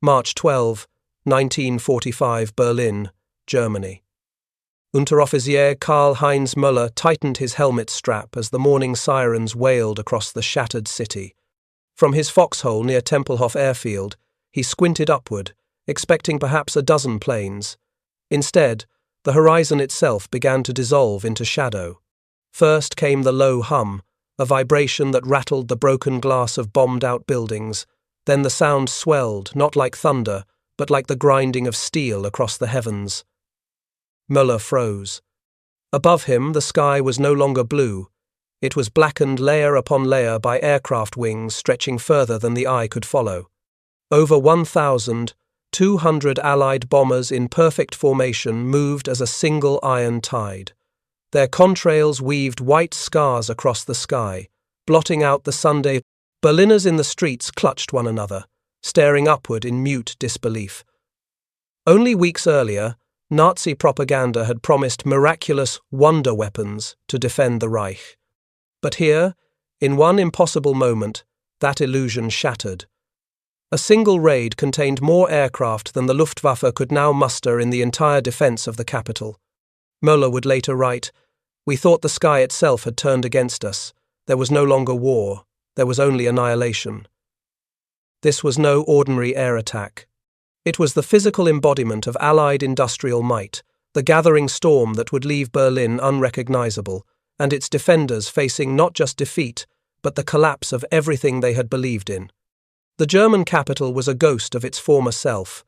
March 12, 1945, Berlin, Germany. Unteroffizier Karl-Heinz Müller tightened his helmet strap as the morning sirens wailed across the shattered city. From his foxhole near Tempelhof airfield, he squinted upward, expecting perhaps a dozen planes. Instead, the horizon itself began to dissolve into shadow. First came the low hum, a vibration that rattled the broken glass of bombed-out buildings. Then the sound swelled, not like thunder, but like the grinding of steel across the heavens. Müller froze. Above him, the sky was no longer blue. It was blackened layer upon layer by aircraft wings stretching further than the eye could follow. Over 1,200 Allied bombers in perfect formation moved as a single iron tide. Their contrails weaved white scars across the sky, blotting out the Sunday. Berliners in the streets clutched one another, staring upward in mute disbelief. Only weeks earlier, Nazi propaganda had promised miraculous wonder weapons to defend the Reich. But here, in one impossible moment, that illusion shattered. A single raid contained more aircraft than the Luftwaffe could now muster in the entire defense of the capital. Müller would later write, "We thought the sky itself had turned against us. There was no longer war. There was only annihilation." This was no ordinary air attack. It was the physical embodiment of Allied industrial might, the gathering storm that would leave Berlin unrecognizable, and its defenders facing not just defeat, but the collapse of everything they had believed in. The German capital was a ghost of its former self.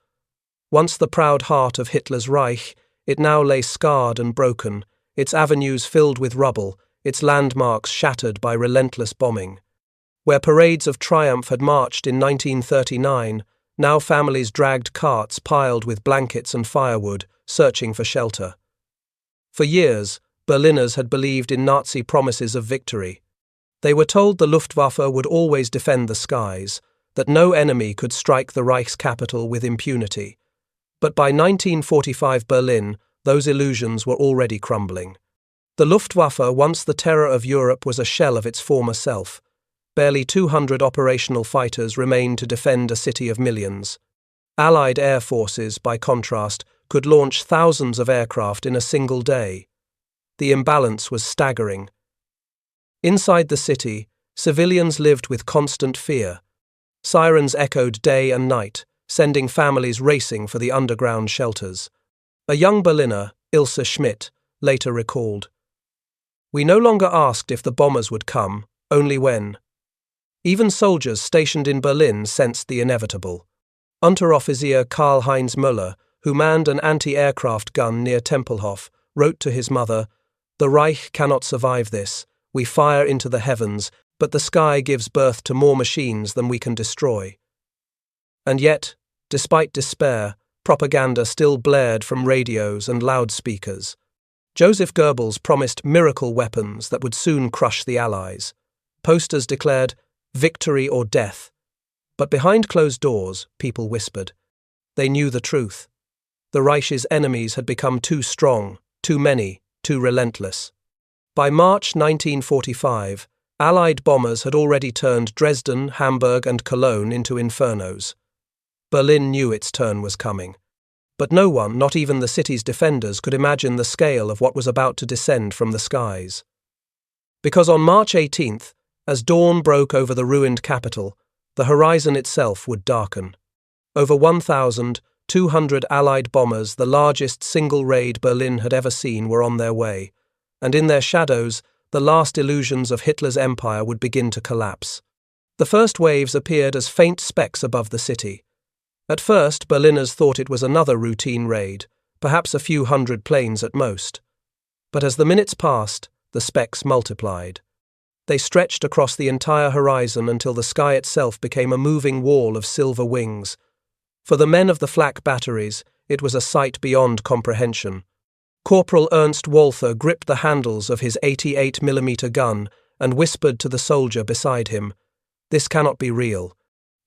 Once the proud heart of Hitler's Reich, it now lay scarred and broken, its avenues filled with rubble, its landmarks shattered by relentless bombing. Where parades of triumph had marched in 1939, now families dragged carts piled with blankets and firewood, searching for shelter. For years, Berliners had believed in Nazi promises of victory. They were told the Luftwaffe would always defend the skies, that no enemy could strike the Reich's capital with impunity. But by 1945 Berlin, those illusions were already crumbling. The Luftwaffe, once the terror of Europe, was a shell of its former self. Barely 200 operational fighters remained to defend a city of millions. Allied air forces, by contrast, could launch thousands of aircraft in a single day. The imbalance was staggering. Inside the city, civilians lived with constant fear. Sirens echoed day and night, sending families racing for the underground shelters. A young Berliner, Ilse Schmidt, later recalled, "We no longer asked if the bombers would come, only when." Even soldiers stationed in Berlin sensed the inevitable. Unteroffizier Karl-Heinz Müller, who manned an anti-aircraft gun near Tempelhof, wrote to his mother, "The Reich cannot survive this. We fire into the heavens, but the sky gives birth to more machines than we can destroy." And yet, despite despair, propaganda still blared from radios and loudspeakers. Joseph Goebbels promised miracle weapons that would soon crush the Allies. Posters declared, "Victory or death." But behind closed doors, people whispered. They knew the truth. The Reich's enemies had become too strong, too many, too relentless. By March 1945, Allied bombers had already turned Dresden, Hamburg, and Cologne into infernos. Berlin knew its turn was coming. But no one, not even the city's defenders, could imagine the scale of what was about to descend from the skies. Because on March 18th, as dawn broke over the ruined capital, the horizon itself would darken. Over 1,200 Allied bombers, the largest single raid Berlin had ever seen, were on their way, and in their shadows, the last illusions of Hitler's empire would begin to collapse. The first waves appeared as faint specks above the city. At first, Berliners thought it was another routine raid, perhaps a few hundred planes at most. But as the minutes passed, the specks multiplied. They stretched across the entire horizon until the sky itself became a moving wall of silver wings. For the men of the flak batteries, it was a sight beyond comprehension. Corporal Ernst Walther gripped the handles of his 88mm gun and whispered to the soldier beside him, "This cannot be real.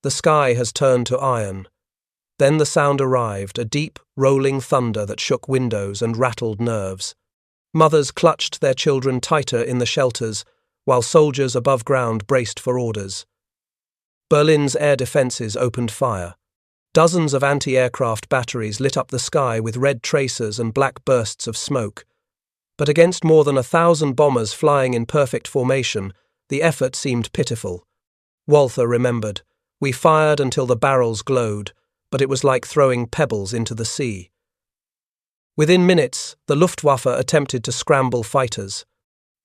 The sky has turned to iron." Then the sound arrived, a deep, rolling thunder that shook windows and rattled nerves. Mothers clutched their children tighter in the shelters, while soldiers above ground braced for orders. Berlin's air defences opened fire. Dozens of anti-aircraft batteries lit up the sky with red tracers and black bursts of smoke. But against more than 1,000 bombers flying in perfect formation, the effort seemed pitiful. Walther remembered, "We fired until the barrels glowed, but it was like throwing pebbles into the sea." Within minutes, the Luftwaffe attempted to scramble fighters.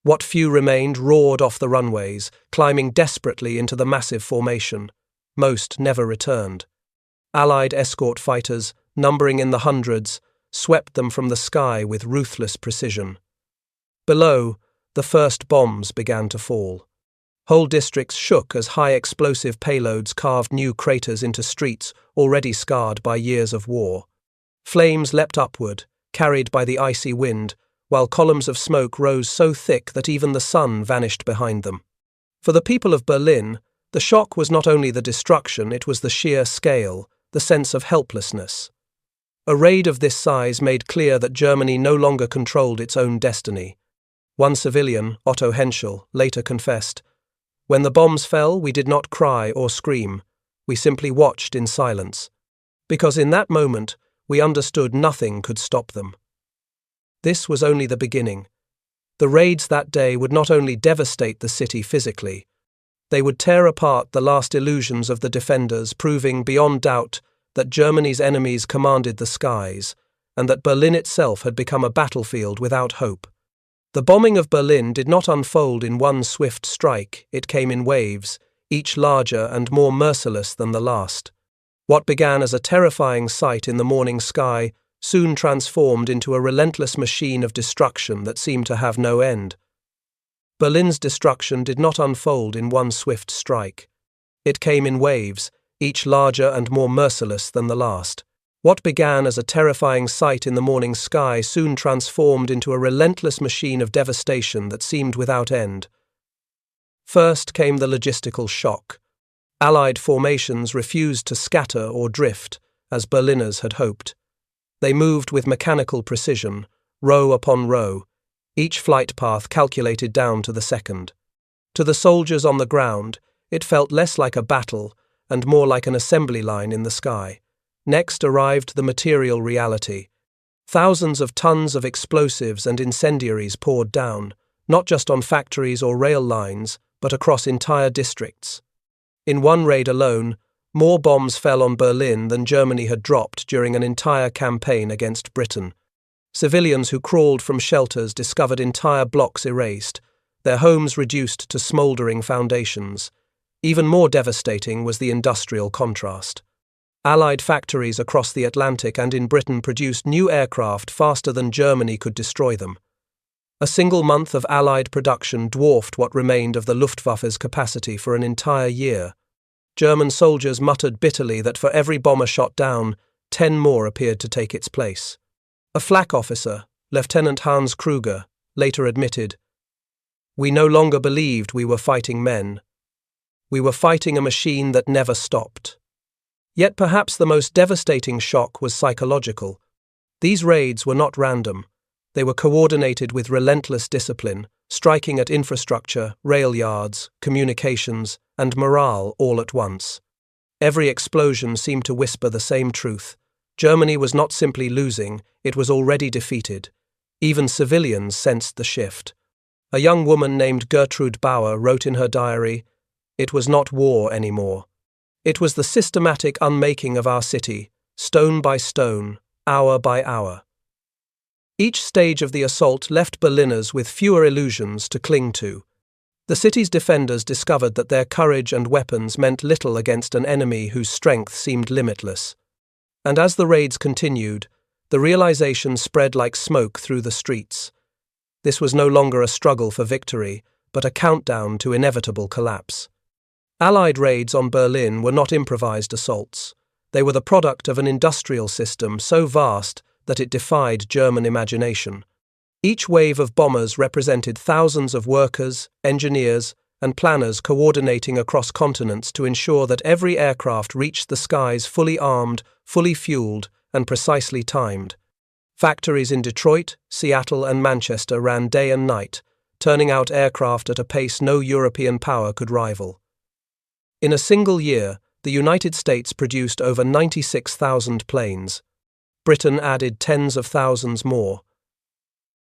What few remained roared off the runways, climbing desperately into the massive formation. Most never returned. Allied escort fighters, numbering in the hundreds, swept them from the sky with ruthless precision. Below, the first bombs began to fall. Whole districts shook as high explosive payloads carved new craters into streets already scarred by years of war. Flames leapt upward, carried by the icy wind, while columns of smoke rose so thick that even the sun vanished behind them. For the people of Berlin, the shock was not only the destruction, it was the sheer scale, the sense of helplessness. A raid of this size made clear that Germany no longer controlled its own destiny. One civilian, Otto Henschel, later confessed, "When the bombs fell, we did not cry or scream. We simply watched in silence. Because in that moment, we understood nothing could stop them." This was only the beginning. The raids that day would not only devastate the city physically, they would tear apart the last illusions of the defenders, proving beyond doubt that Germany's enemies commanded the skies, and that Berlin itself had become a battlefield without hope. The bombing of Berlin did not unfold in one swift strike, it came in waves, each larger and more merciless than the last. What began as a terrifying sight in the morning sky soon transformed into a relentless machine of destruction that seemed to have no end. Berlin's destruction did not unfold in one swift strike. It came in waves, each larger and more merciless than the last. What began as a terrifying sight in the morning sky soon transformed into a relentless machine of devastation that seemed without end. First came the logistical shock. Allied formations refused to scatter or drift, as Berliners had hoped. They moved with mechanical precision, row upon row, each flight path calculated down to the second. To the soldiers on the ground, it felt less like a battle and more like an assembly line in the sky. Next arrived the material reality. Thousands of tons of explosives and incendiaries poured down, not just on factories or rail lines, but across entire districts. In one raid alone, more bombs fell on Berlin than Germany had dropped during an entire campaign against Britain. Civilians who crawled from shelters discovered entire blocks erased, their homes reduced to smouldering foundations. Even more devastating was the industrial contrast. Allied factories across the Atlantic and in Britain produced new aircraft faster than Germany could destroy them. A single month of Allied production dwarfed what remained of the Luftwaffe's capacity for an entire year. German soldiers muttered bitterly that for every bomber shot down, 10 more appeared to take its place. A flak officer, Lieutenant Hans Kruger, later admitted, "We no longer believed we were fighting men. We were fighting a machine that never stopped." Yet perhaps the most devastating shock was psychological. These raids were not random. They were coordinated with relentless discipline, striking at infrastructure, rail yards, communications, and morale all at once. Every explosion seemed to whisper the same truth. Germany was not simply losing, it was already defeated. Even civilians sensed the shift. A young woman named Gertrude Bauer wrote in her diary, "It was not war anymore. It was the systematic unmaking of our city, stone by stone, hour by hour." Each stage of the assault left Berliners with fewer illusions to cling to. The city's defenders discovered that their courage and weapons meant little against an enemy whose strength seemed limitless. And as the raids continued, the realization spread like smoke through the streets. This was no longer a struggle for victory, but a countdown to inevitable collapse. Allied raids on Berlin were not improvised assaults. They were the product of an industrial system so vast that it defied German imagination. Each wave of bombers represented thousands of workers, engineers, and planners coordinating across continents to ensure that every aircraft reached the skies fully armed, fully fueled, and precisely timed. Factories in Detroit, Seattle, and Manchester ran day and night, turning out aircraft at a pace no European power could rival. In a single year, the United States produced over 96,000 planes. Britain added tens of thousands more.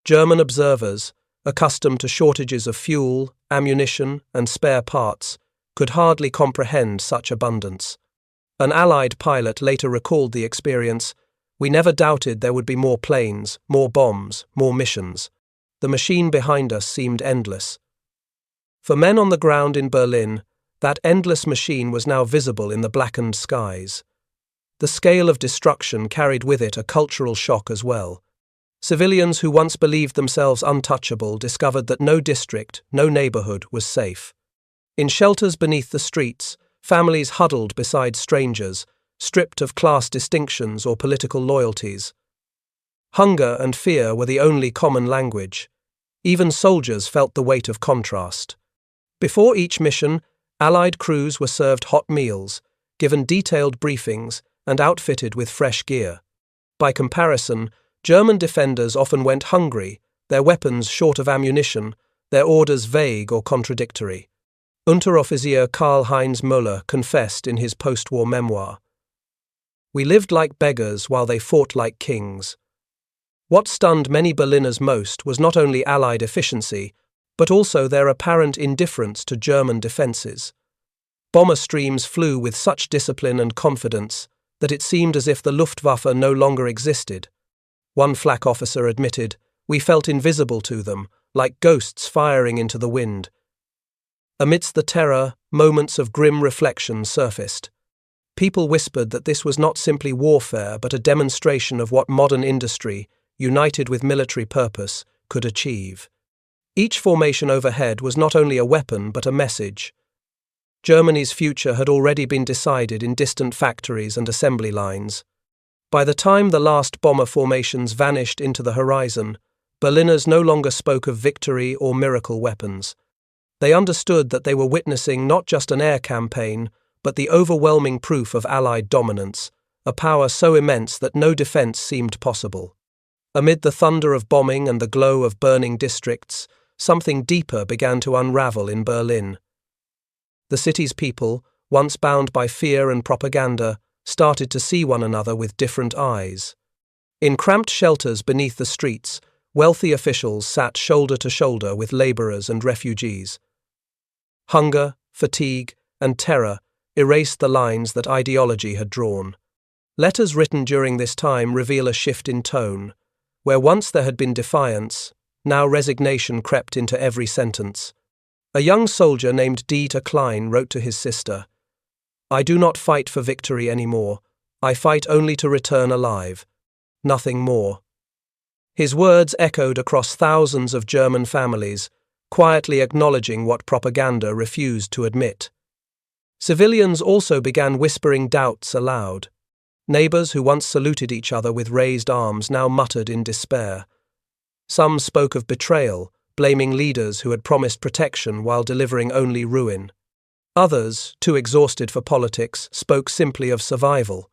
German observers, accustomed to shortages of fuel, ammunition, and spare parts, could hardly comprehend such abundance. An Allied pilot later recalled the experience. "We never doubted there would be more planes, more bombs, more missions. The machine behind us seemed endless." For men on the ground in Berlin, that endless machine was now visible in the blackened skies. The scale of destruction carried with it a cultural shock as well. Civilians who once believed themselves untouchable discovered that no district, no neighborhood was safe. In shelters beneath the streets, families huddled beside strangers, stripped of class distinctions or political loyalties. Hunger and fear were the only common language. Even soldiers felt the weight of contrast. Before each mission, Allied crews were served hot meals, given detailed briefings, and outfitted with fresh gear. By comparison, German defenders often went hungry, their weapons short of ammunition, their orders vague or contradictory. Unteroffizier Karl-Heinz Müller confessed in his post-war memoir, "We lived like beggars while they fought like kings." What stunned many Berliners most was not only Allied efficiency, but also their apparent indifference to German defences. Bomber streams flew with such discipline and confidence that it seemed as if the Luftwaffe no longer existed. One flak officer admitted, "We felt invisible to them, like ghosts firing into the wind." Amidst the terror, moments of grim reflection surfaced. People whispered that this was not simply warfare but a demonstration of what modern industry, united with military purpose, could achieve. Each formation overhead was not only a weapon but a message. Germany's future had already been decided in distant factories and assembly lines. By the time the last bomber formations vanished into the horizon, Berliners no longer spoke of victory or miracle weapons. They understood that they were witnessing not just an air campaign, but the overwhelming proof of Allied dominance, a power so immense that no defense seemed possible. Amid the thunder of bombing and the glow of burning districts, something deeper began to unravel in Berlin. The city's people, once bound by fear and propaganda, started to see one another with different eyes. In cramped shelters beneath the streets, wealthy officials sat shoulder to shoulder with laborers and refugees. Hunger, fatigue, and terror erased the lines that ideology had drawn. Letters written during this time reveal a shift in tone. Where once there had been defiance, now resignation crept into every sentence. A young soldier named Dieter Klein wrote to his sister, "I do not fight for victory anymore. I fight only to return alive. Nothing more." His words echoed across thousands of German families, quietly acknowledging what propaganda refused to admit. Civilians also began whispering doubts aloud. Neighbors who once saluted each other with raised arms now muttered in despair. Some spoke of betrayal, blaming leaders who had promised protection while delivering only ruin. Others, too exhausted for politics, spoke simply of survival.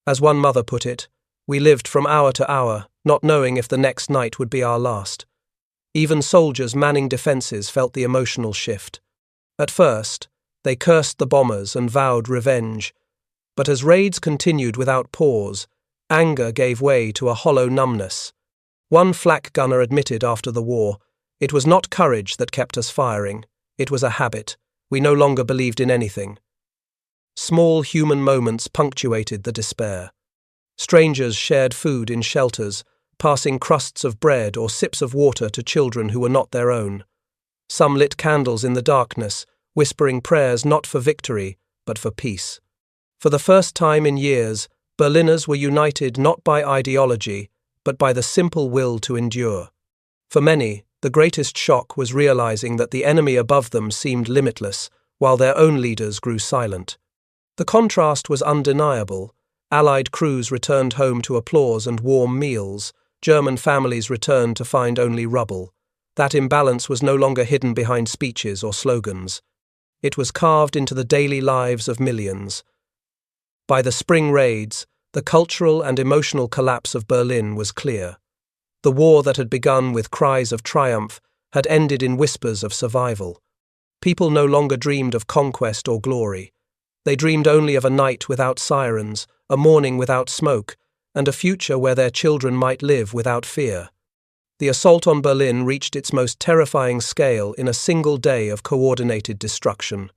As one mother put it, "We lived from hour to hour, not knowing if the next night would be our last." Even soldiers manning defences felt the emotional shift. At first, they cursed the bombers and vowed revenge. But as raids continued without pause, anger gave way to a hollow numbness. One flak gunner admitted after the war, "It was not courage that kept us firing. It was a habit. We no longer believed in anything." Small human moments punctuated the despair. Strangers shared food in shelters, passing crusts of bread or sips of water to children who were not their own. Some lit candles in the darkness, whispering prayers not for victory, but for peace. For the first time in years, Berliners were united not by ideology, but by the simple will to endure. For many, the greatest shock was realizing that the enemy above them seemed limitless, while their own leaders grew silent. The contrast was undeniable. Allied crews returned home to applause and warm meals. German families returned to find only rubble. That imbalance was no longer hidden behind speeches or slogans. It was carved into the daily lives of millions. By the spring raids, the cultural and emotional collapse of Berlin was clear. The war that had begun with cries of triumph had ended in whispers of survival. People no longer dreamed of conquest or glory. They dreamed only of a night without sirens, a morning without smoke, and a future where their children might live without fear. The assault on Berlin reached its most terrifying scale in a single day of coordinated destruction.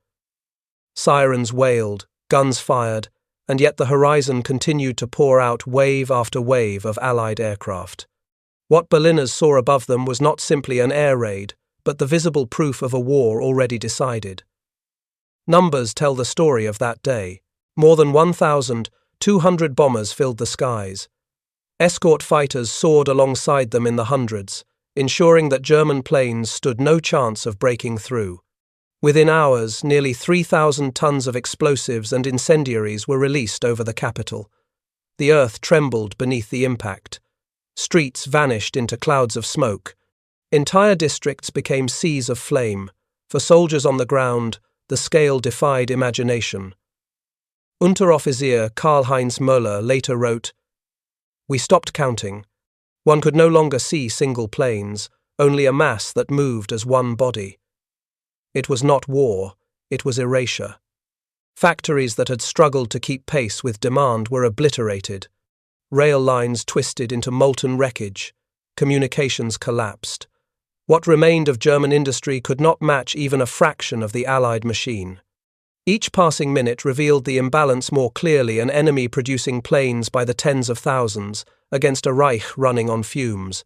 Sirens wailed, guns fired, and yet the horizon continued to pour out wave after wave of Allied aircraft. What Berliners saw above them was not simply an air raid, but the visible proof of a war already decided. Numbers tell the story of that day. More than 1,200 bombers filled the skies. Escort fighters soared alongside them in the hundreds, ensuring that German planes stood no chance of breaking through. Within hours, nearly 3,000 tons of explosives and incendiaries were released over the capital. The earth trembled beneath the impact. Streets vanished into clouds of smoke. Entire districts became seas of flame. For soldiers on the ground, the scale defied imagination. Unteroffizier Karl-Heinz Müller later wrote, "We stopped counting. One could no longer see single planes, only a mass that moved as one body. It was not war, it was erasure. Factories that had struggled to keep pace with demand were obliterated. Rail lines twisted into molten wreckage. Communications collapsed. What remained of German industry could not match even a fraction of the Allied machine. Each passing minute revealed the imbalance more clearly, an enemy producing planes by the tens of thousands against a Reich running on fumes.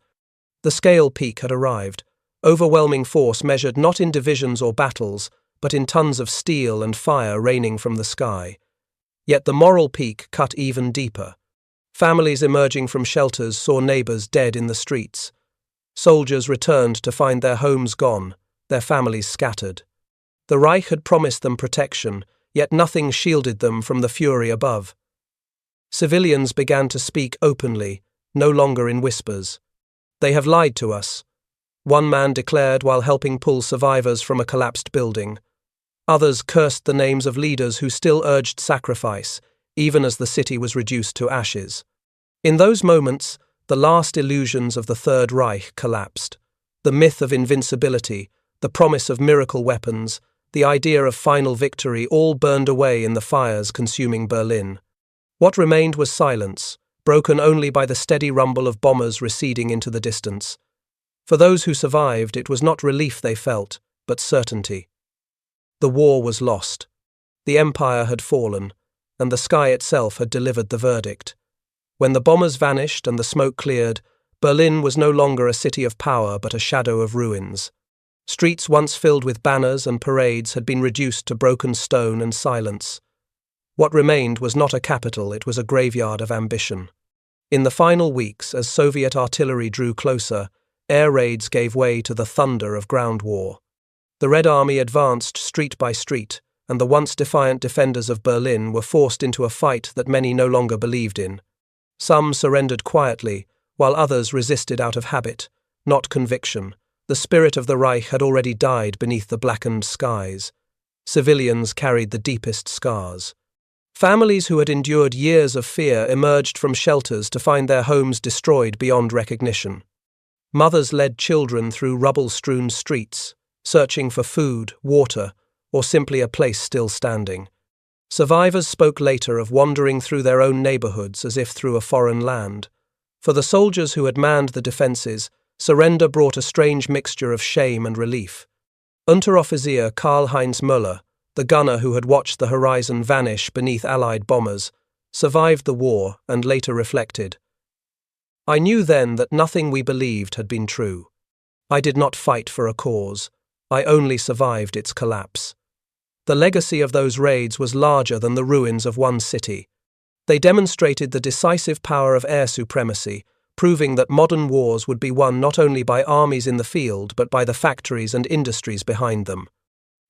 The scale peak had arrived. Overwhelming force measured not in divisions or battles, but in tons of steel and fire raining from the sky. Yet the moral peak cut even deeper. Families emerging from shelters saw neighbors dead in the streets. Soldiers returned to find their homes gone, their families scattered. The Reich had promised them protection, yet nothing shielded them from the fury above. Civilians began to speak openly, no longer in whispers. "They have lied to us," one man declared while helping pull survivors from a collapsed building. Others cursed the names of leaders who still urged sacrifice, even as the city was reduced to ashes. In those moments, the last illusions of the Third Reich collapsed. The myth of invincibility, the promise of miracle weapons, the idea of final victory all burned away in the fires consuming Berlin. What remained was silence, broken only by the steady rumble of bombers receding into the distance. For those who survived, it was not relief they felt, but certainty. The war was lost. The empire had fallen, and the sky itself had delivered the verdict. When the bombers vanished and the smoke cleared, Berlin was no longer a city of power but a shadow of ruins. Streets once filled with banners and parades had been reduced to broken stone and silence. What remained was not a capital, it was a graveyard of ambition. In the final weeks, as Soviet artillery drew closer, air raids gave way to the thunder of ground war. The Red Army advanced street by street, and the once defiant defenders of Berlin were forced into a fight that many no longer believed in. Some surrendered quietly, while others resisted out of habit, not conviction. The spirit of the Reich had already died beneath the blackened skies. Civilians carried the deepest scars. Families who had endured years of fear emerged from shelters to find their homes destroyed beyond recognition. Mothers led children through rubble-strewn streets, searching for food, water, or simply a place still standing. Survivors spoke later of wandering through their own neighborhoods as if through a foreign land. For the soldiers who had manned the defenses, surrender brought a strange mixture of shame and relief. Unteroffizier Karl-Heinz Müller, the gunner who had watched the horizon vanish beneath Allied bombers, survived the war and later reflected, "I knew then that nothing we believed had been true. I did not fight for a cause. I only survived its collapse." The legacy of those raids was larger than the ruins of one city. They demonstrated the decisive power of air supremacy, proving that modern wars would be won not only by armies in the field but by the factories and industries behind them.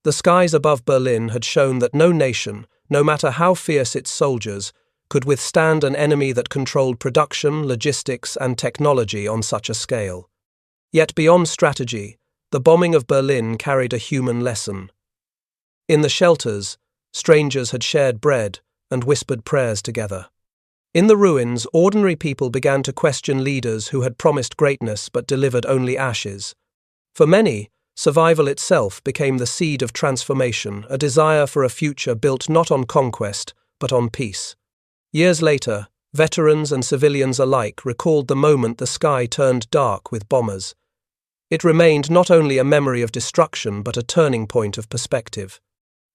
The skies above Berlin had shown that no nation, no matter how fierce its soldiers, could withstand an enemy that controlled production, logistics, and technology on such a scale. Yet beyond strategy, the bombing of Berlin carried a human lesson. In the shelters, strangers had shared bread and whispered prayers together. In the ruins, ordinary people began to question leaders who had promised greatness but delivered only ashes. For many, survival itself became the seed of transformation, a desire for a future built not on conquest, but on peace. Years later, veterans and civilians alike recalled the moment the sky turned dark with bombers. It remained not only a memory of destruction but a turning point of perspective.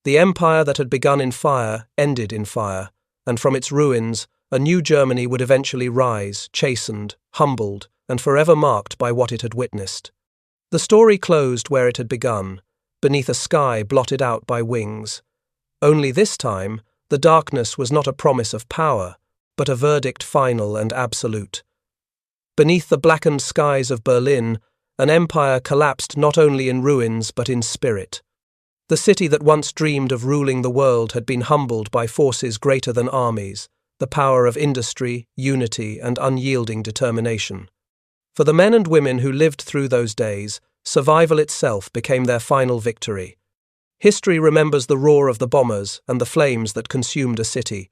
The empire that had begun in fire ended in fire, and from its ruins, a new Germany would eventually rise, chastened, humbled, and forever marked by what it had witnessed. The story closed where it had begun, beneath a sky blotted out by wings. Only this time, the darkness was not a promise of power, but a verdict final and absolute. Beneath the blackened skies of Berlin, an empire collapsed not only in ruins but in spirit. The city that once dreamed of ruling the world had been humbled by forces greater than armies, the power of industry, unity, and unyielding determination. For the men and women who lived through those days, survival itself became their final victory. History remembers the roar of the bombers and the flames that consumed a city,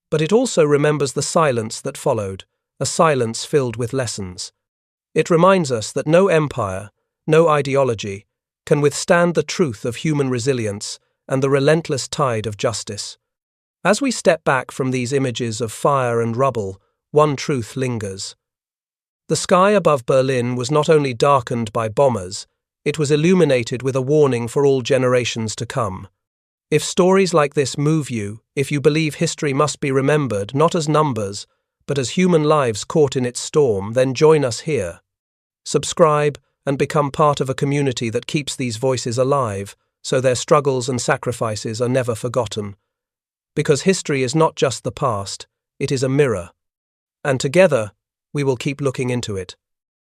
but it also remembers the silence that followed, a silence filled with lessons. It reminds us that no empire, no ideology, can withstand the truth of human resilience and the relentless tide of justice. As we step back from these images of fire and rubble, one truth lingers. The sky above Berlin was not only darkened by bombers, it was illuminated with a warning for all generations to come. If stories like this move you, if you believe history must be remembered not as numbers, but as human lives caught in its storm, then join us here. Subscribe and become part of a community that keeps these voices alive, so their struggles and sacrifices are never forgotten. Because history is not just the past, it is a mirror. And together, we will keep looking into it.